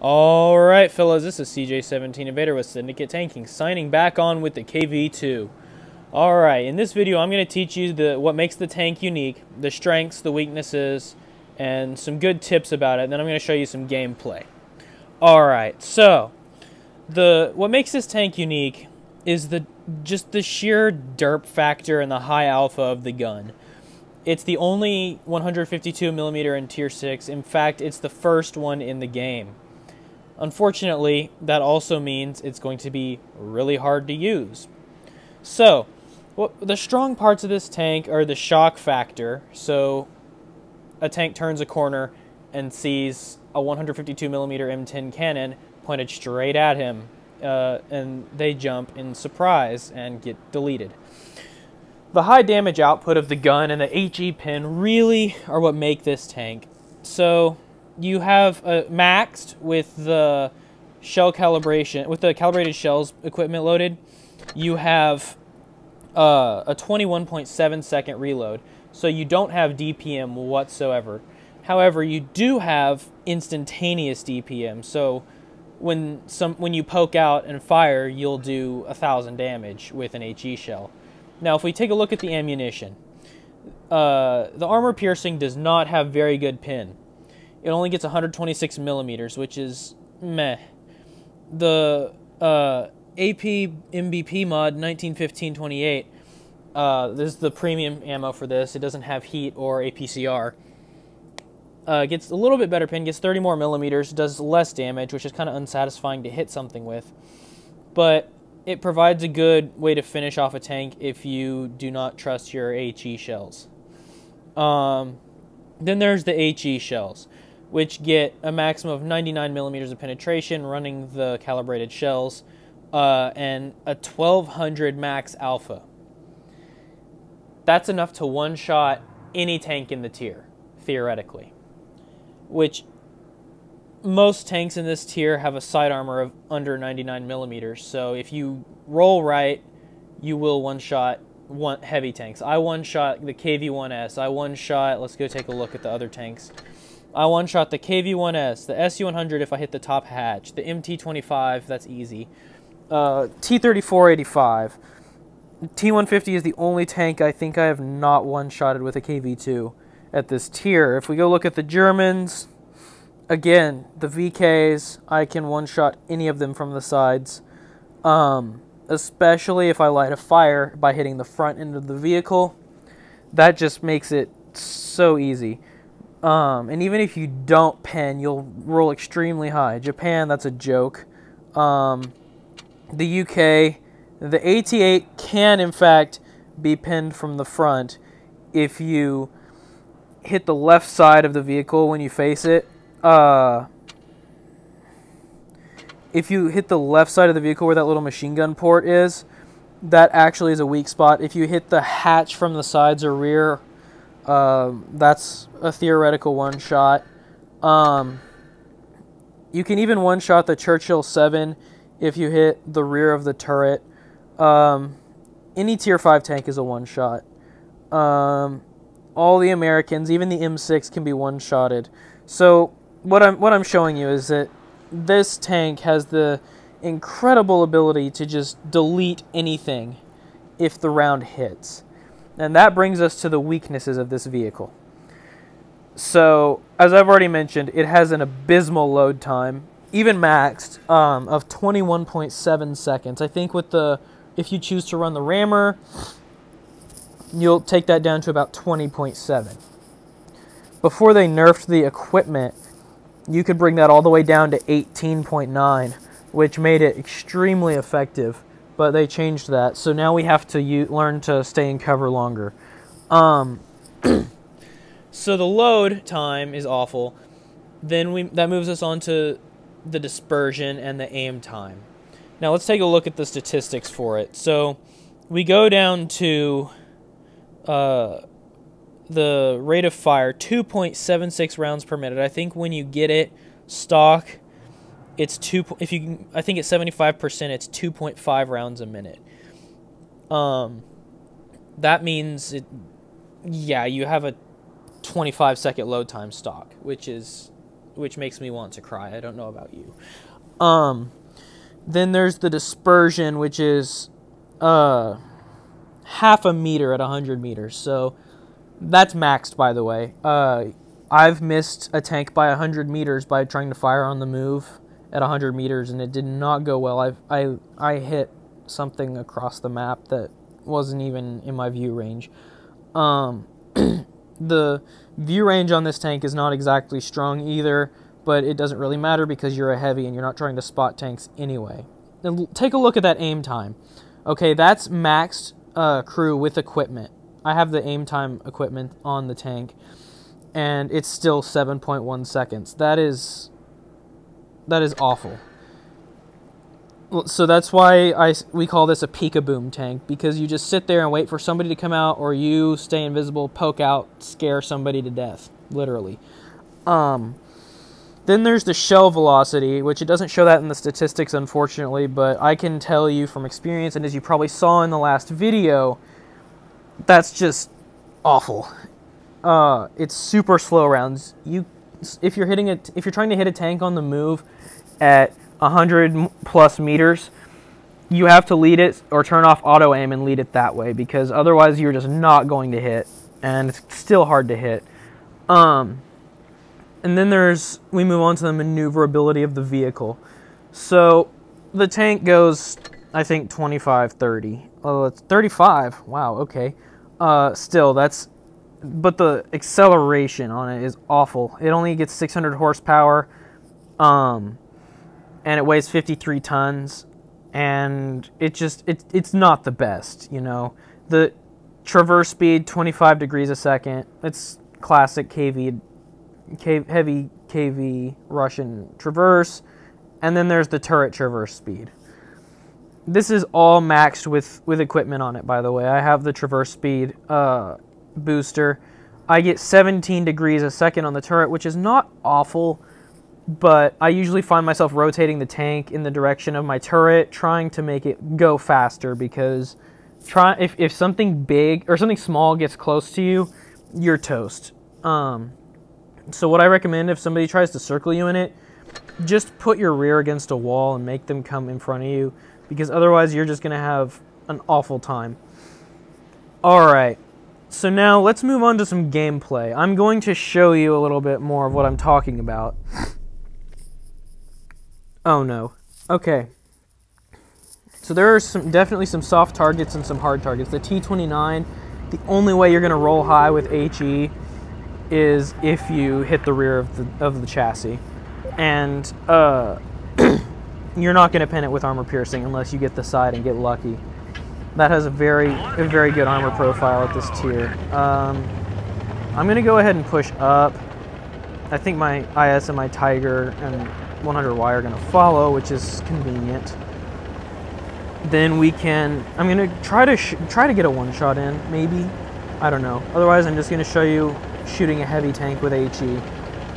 Alright fellas, this is CJ17 Invader with Syndicate Tanking, signing back on with the KV2. Alright, in this video I'm going to teach you what makes the tank unique, the strengths, the weaknesses, and some good tips about it, and then I'm going to show you some gameplay. Alright, so, what makes this tank unique is just the sheer derp factor and the high alpha of the gun. It's the only 152mm in Tier 6, in fact it's the first one in the game. Unfortunately, that also means it's going to be really hard to use. So, the strong parts of this tank are the shock factor. So, a tank turns a corner and sees a 152mm M10 cannon pointed straight at him, and they jump in surprise and get deleted. The high damage output of the gun and the HE pin really are what make this tank. So, you have maxed with the shell calibration, with the calibrated shells equipment loaded. You have a 21.7 second reload, so you don't have DPM whatsoever. However, you do have instantaneous DPM, so when you poke out and fire, you'll do 1,000 damage with an HE shell. Now, if we take a look at the ammunition, the armor piercing does not have very good pin. It only gets 126mm, which is meh. The AP MVP mod 1915-28, this is the premium ammo for this. It doesn't have heat or APCR. Gets a little bit better pin, gets 30 more millimeters, does less damage, which is kind of unsatisfying to hit something with. But it provides a good way to finish off a tank if you do not trust your HE shells. Then there's the HE shells, which get a maximum of 99mm of penetration running the calibrated shells, and a 1200 max alpha. That's enough to one-shot any tank in the tier, theoretically. Which, most tanks in this tier have a side armor of under 99mm, so if you roll right, you will one-shot heavy tanks. I one-shot the KV1S, I one-shot, let's go take a look at the other tanks. I one-shot the KV1S, the SU100 if I hit the top hatch, the MT25, that's easy, T3485. T150 is the only tank I think I have not one-shotted with a KV2 at this tier. If we go look at the Germans, again, the VKs, I can one-shot any of them from the sides, especially if I light a fire by hitting the front end of the vehicle. That just makes it so easy. And even if you don't pen, you'll roll extremely high. Japan, that's a joke. The UK, the AT8 can, in fact, be pinned from the front if you hit the left side of the vehicle when you face it. If you hit the left side of the vehicle where that little machine gun port is, that actually is a weak spot. If you hit the hatch from the sides or rear, that's a theoretical one-shot. You can even one-shot the Churchill 7 if you hit the rear of the turret. Any Tier 5 tank is a one-shot. All the Americans, even the M6, can be one-shotted. So what I'm showing you is that this tank has the incredible ability to just delete anything if the round hits. And that brings us to the weaknesses of this vehicle. So, as I've already mentioned, it has an abysmal load time, even maxed, of 21.7 seconds. I think if you choose to run the rammer, you'll take that down to about 20.7. Before they nerfed the equipment, you could bring that all the way down to 18.9, which made it extremely effective. But they changed that, so now we have to learn to stay in cover longer. So the load time is awful. Then that moves us on to the dispersion and the aim time. Now let's take a look at the statistics for it. So we go down to the rate of fire, 2.76 rounds per minute. I think when you get it stock, it's I think it's 75%, it's 2.5 rounds a minute. That means you have a 25-second load time stock, which is which makes me want to cry. I don't know about you. Then there's the dispersion, which is half a meter at 100 meters. So that's maxed, by the way. I've missed a tank by 100 meters by trying to fire on the move at 100 meters, and it did not go well. I hit something across the map that wasn't even in my view range. The view range on this tank is not exactly strong either, but it doesn't really matter because you're a heavy and you're not trying to spot tanks anyway. Then take a look at that aim time. Okay, that's maxed crew with equipment. I have the aim time equipment on the tank, and it's still 7.1 seconds. That is awful. So that's why we call this a peek-a-boom tank, because you just sit there and wait for somebody to come out, or you stay invisible, poke out, scare somebody to death, literally. Then there's the shell velocity, which it doesn't show that in the statistics, unfortunately, but I can tell you from experience, and as you probably saw in the last video, that's just awful. It's super slow rounds. If you're trying to hit a tank on the move at 100 plus meters, you have to lead it or turn off auto aim and lead it that way, because otherwise you're just not going to hit, and it's still hard to hit. And then we move on to the maneuverability of the vehicle. So the tank goes, I think, 25, 30. Oh, it's 35. Wow, okay. Still, but the acceleration on it is awful. It only gets 600 horsepower. And it weighs 53 tons, and it's not the best, you know. The traverse speed, 25 degrees a second. It's classic heavy KV Russian traverse. And then there's the turret traverse speed. This is all maxed with equipment on it, by the way. I have the traverse speed booster. I get 17 degrees a second on the turret, which is not awful, but I usually find myself rotating the tank in the direction of my turret, trying to make it go faster, because if something big or something small gets close to you, you're toast. So what I recommend, if somebody tries to circle you in it, just put your rear against a wall and make them come in front of you, because otherwise you're just going to have an awful time. Alright, so now let's move on to some gameplay. I'm going to show you a little bit more of what I'm talking about. Oh no. Okay. So there are definitely some soft targets and some hard targets. The T-29, the only way you're going to roll high with HE is if you hit the rear of the chassis. And you're not going to pin it with armor piercing unless you get the side and get lucky. That has a very good armor profile at this tier. I'm going to go ahead and push up. I think my IS and my Tiger and 100Y are going to follow, which is convenient. Then I'm going to try to get a one-shot in, maybe. I don't know. Otherwise, I'm just going to show you shooting a heavy tank with HE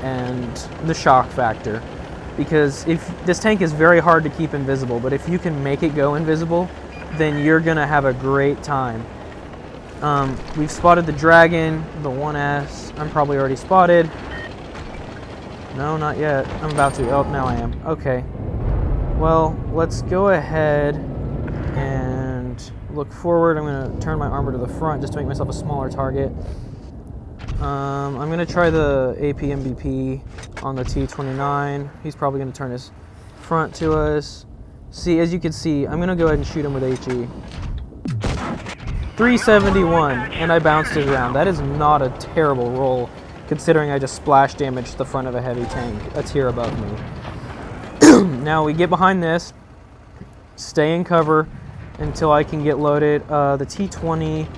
and the shock factor. Because this tank is very hard to keep invisible, but if you can make it go invisible, then you're going to have a great time. We've spotted the Dragon, the 1S. I'm probably already spotted. No, not yet. I'm about to. Oh, now I am. Okay. Well, let's go ahead and look forward. I'm going to turn my armor to the front just to make myself a smaller target. I'm going to try the AP MVP on the T-29. He's probably going to turn his front to us. See, as you can see, I'm going to go ahead and shoot him with HE. 371, and I bounced it around. That is not a terrible roll, considering I just splash damaged the front of a heavy tank a tier above me. Now we get behind this, stay in cover until I can get loaded. The T-20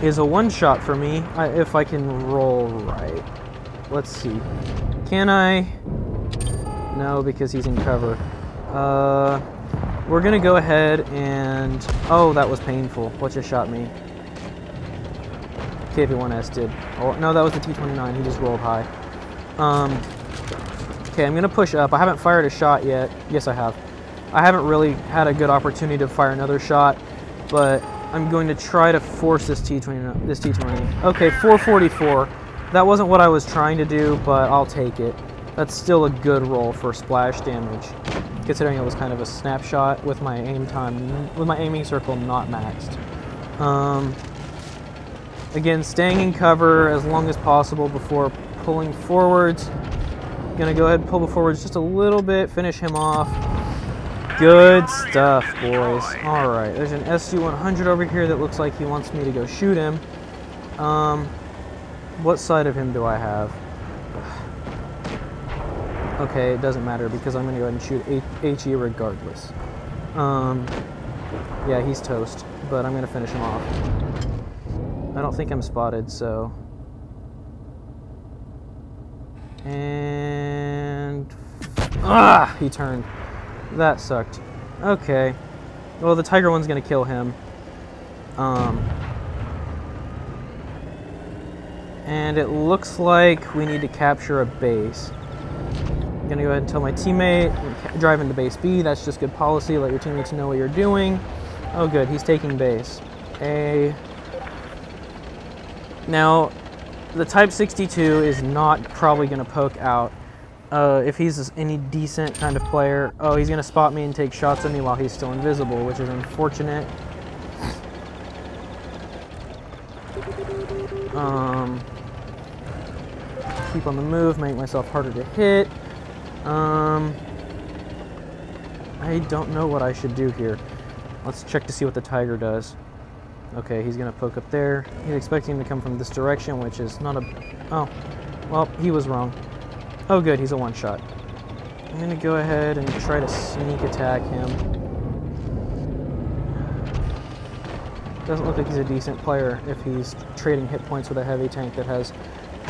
is a one-shot for me, if I can roll right. Let's see. Can I? No, because he's in cover. We're going to go ahead and... Oh, that was painful. What just shot me? KV1S did. Oh, no, that was the T-29. He just rolled high. Okay, I'm going to push up. I haven't fired a shot yet. Yes, I have. I haven't really had a good opportunity to fire another shot, but I'm going to try to force this T-20. Okay, 444. That wasn't what I was trying to do, but I'll take it. That's still a good roll for splash damage, considering it was kind of a snapshot with my aiming circle not maxed. Again, staying in cover as long as possible before pulling forwards. Gonna go ahead and pull forwards just a little bit, finish him off. Good stuff, boys. Alright, there's an SU-100 over here that looks like he wants me to go shoot him. What side of him do I have? Okay, it doesn't matter because I'm gonna go ahead and shoot HE regardless. Yeah, he's toast, but I'm gonna finish him off. I don't think I'm spotted, so... And... Ah! He turned. That sucked. Okay. Well, the tiger one's gonna kill him. And it looks like we need to capture a base. I'm gonna go ahead and tell my teammate, drive into base B. That's just good policy. Let your teammates know what you're doing. Oh, good. He's taking base. Now, the Type 62 is not probably going to poke out. If he's any decent kind of player, oh, he's going to spot me and take shots at me while he's still invisible, which is unfortunate. Keep on the move, make myself harder to hit. I don't know what I should do here. Let's check to see what the tiger does. Okay, he's gonna poke up there. He's expecting him to come from this direction, which is not a... Oh, well, he was wrong. Oh good, he's a one-shot. I'm gonna go ahead and try to sneak attack him. Doesn't look like he's a decent player if he's trading hit points with a heavy tank that has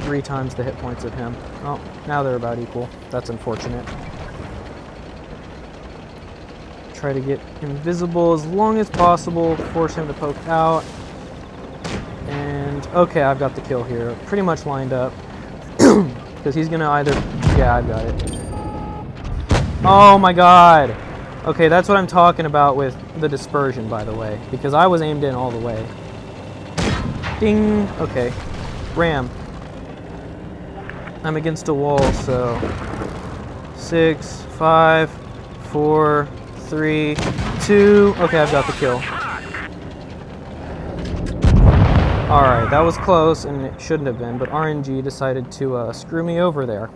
3 times the hit points of him. Oh, now they're about equal. That's unfortunate. Try to get invisible as long as possible, force him to poke out. And, okay, I've got the kill here. Pretty much lined up. Because he's going to either... Yeah, I've got it. Oh my god! Okay, that's what I'm talking about with the dispersion, by the way. Because I was aimed in all the way. Ding! Okay. Ram. I'm against a wall, so... 6, 5, 4... 3, 2, okay, I've got the kill. Alright, that was close, and it shouldn't have been, but RNG decided to screw me over there.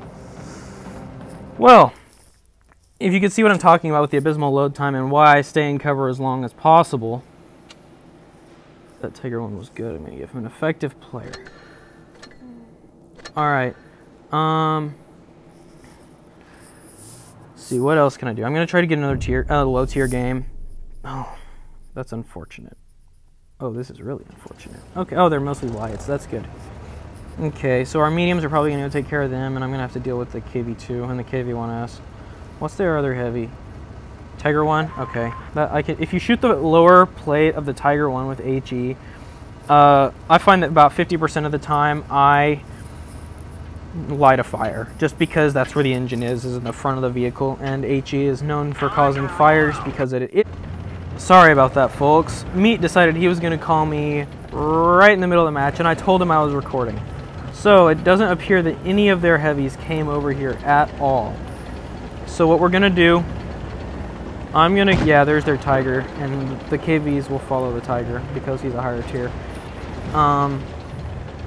Well, if you can see what I'm talking about with the abysmal load time and why I stay in cover as long as possible. That Tiger one was good. I'm going to give him an effective player. Alright, see, what else can I do? I'm going to try to get another low tier game. Oh, that's unfortunate. Oh, this is really unfortunate. Okay, oh, they're mostly Wyatts. That's good. Okay, so our mediums are probably going to take care of them, and I'm going to have to deal with the KV2 and the KV1S. What's their other heavy? Tiger 1? Okay. If you shoot the lower plate of the Tiger 1 with HE, I find that about 50% of the time I light a fire, just because that's where the engine is in the front of the vehicle, and HE is known for causing fires because it Sorry about that, folks. Meat decided he was going to call me right in the middle of the match, and I told him I was recording. So it doesn't appear that any of their heavies came over here at all. So what we're going to do, I'm going to, yeah, there's their Tiger, and the KVs will follow the Tiger because he's a higher tier.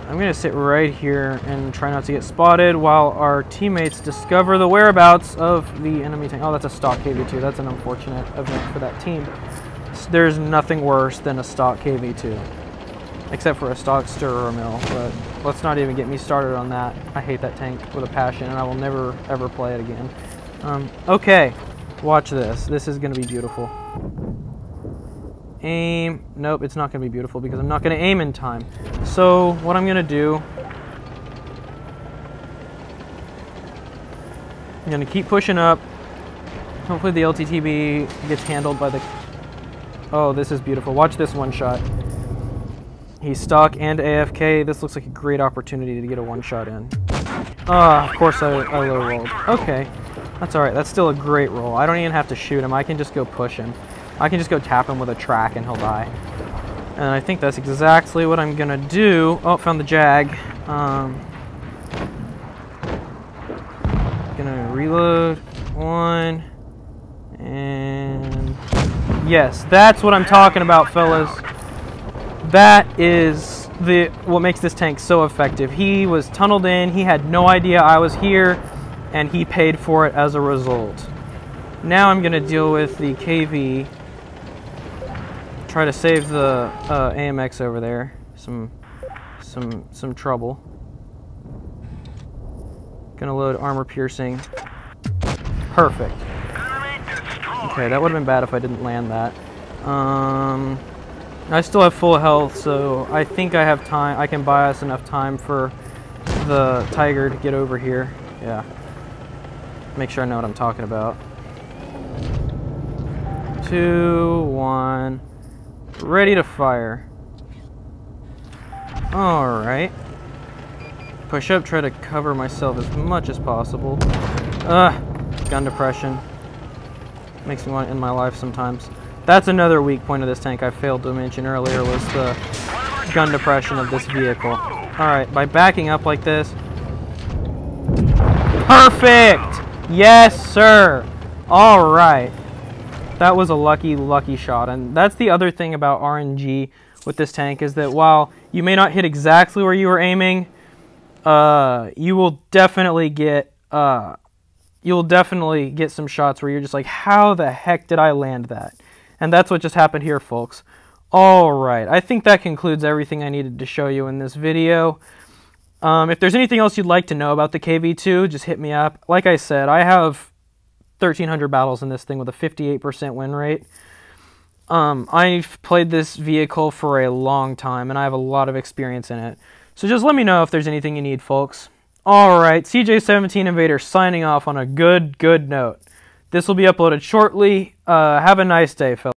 I'm going to sit right here and try not to get spotted while our teammates discover the whereabouts of the enemy tank. Oh, that's a stock KV2. That's an unfortunate event for that team. There's nothing worse than a stock KV2, except for a stock stirrer mill, but let's not even get me started on that. I hate that tank with a passion, and I will never, ever play it again. Okay, watch this. This is going to be beautiful. Aim. Nope, it's not going to be beautiful because I'm not going to aim in time. So what I'm going to do, I'm going to keep pushing up. Hopefully the LTTB gets handled by the... Oh, this is beautiful. Watch this one shot. He's stock and AFK. This looks like a great opportunity to get a one shot in. Of course I low rolled. Okay, that's all right. That's still a great roll. I don't even have to shoot him. I can just go push him. I can just go tap him with a track and he'll die. And I think that's exactly what I'm gonna do. Oh, found the Jag. Gonna reload. 1. And yes, that's what I'm talking about, fellas. That is what makes this tank so effective. He was tunneled in, he had no idea I was here, and he paid for it as a result. Now I'm gonna deal with the KV. Try to save the AMX over there. Some trouble. Gonna load armor piercing. Perfect. Okay, that would have been bad if I didn't land that. I still have full health, so I think I have time. I can buy us enough time for the Tiger to get over here. Yeah. Make sure I know what I'm talking about. 2, 1. Ready to fire. Alright. Push up, try to cover myself as much as possible. Gun depression. Makes me want to end my life sometimes. That's another weak point of this tank I failed to mention earlier, was the gun depression of this vehicle. Alright, by backing up like this. Perfect! Yes, sir! Alright. That was a lucky shot. And that's the other thing about RNG with this tank, is that while you may not hit exactly where you were aiming, you will definitely get some shots where you're just like, how the heck did I land that? And that's what just happened here, folks. Alright, I think that concludes everything I needed to show you in this video. If there's anything else you'd like to know about the KV2, just hit me up. Like I said, I have 1,300 battles in this thing with a 58% win rate. I've played this vehicle for a long time, and I have a lot of experience in it. So just let me know if there's anything you need, folks. Alright, CJ17 Invader signing off on a good note. This will be uploaded shortly. Have a nice day, fellas.